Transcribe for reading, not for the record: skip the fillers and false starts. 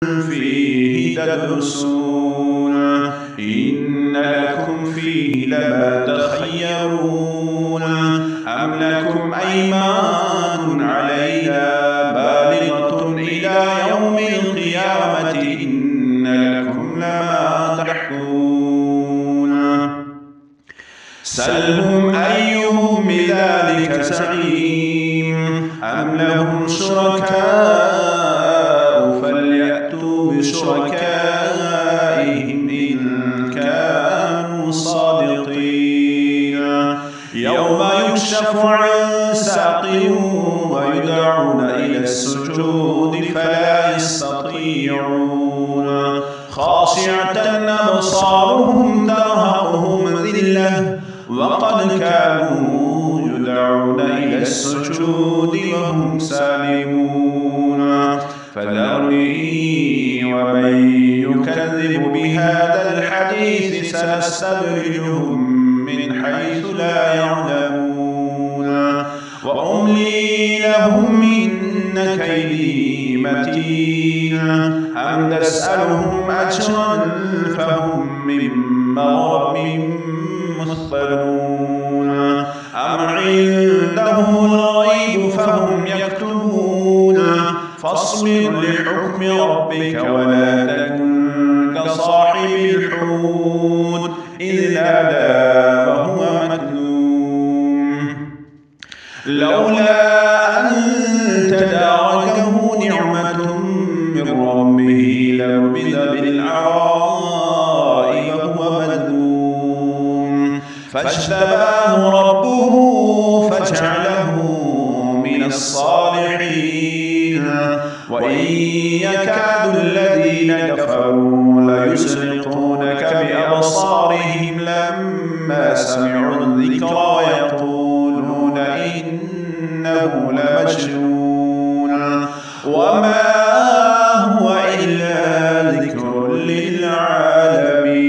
فيه تدرسون إن لكم فيه لما تخيرون أم لكم أيمان علينا بالغة إلى يوم القيامة إن لكم لما تحكمون سلهم أيهم بذلك زعيم أم لهم شركاء فليأتوا بشركائهم إن كانوا صادقين يوم يكشف عن ساق ويدعون إلى السجود فلا يستطيعون خاشعة أبصارهم ترهقهم ذلة وقد كانوا يدعون إلى السجود وهم سالمون فذرني ومن يكذب بهذا الحديث سنستدرجهم من حيث لا يعلمون وأملي لهم إن كيدي متين أم تسألهم أجرا فهم من مغرم مثقلون أم عندهم الغيب فهم يكتبون فاصبر لحكم ربك ولا تكن كصاحب الحوت إذ نادى وهو مكذوم لولا أن تداركه نعمة من ربه لنبذ بالعراء وهو مذموم فاجتباه ربه فجعله من الصالحين وإن يكاد الذين كفروا ليزلقونك بأبصارهم لما سمعوا الذكر ويقولون إنه لمجنون وما هو إلا ذكر للعالمين.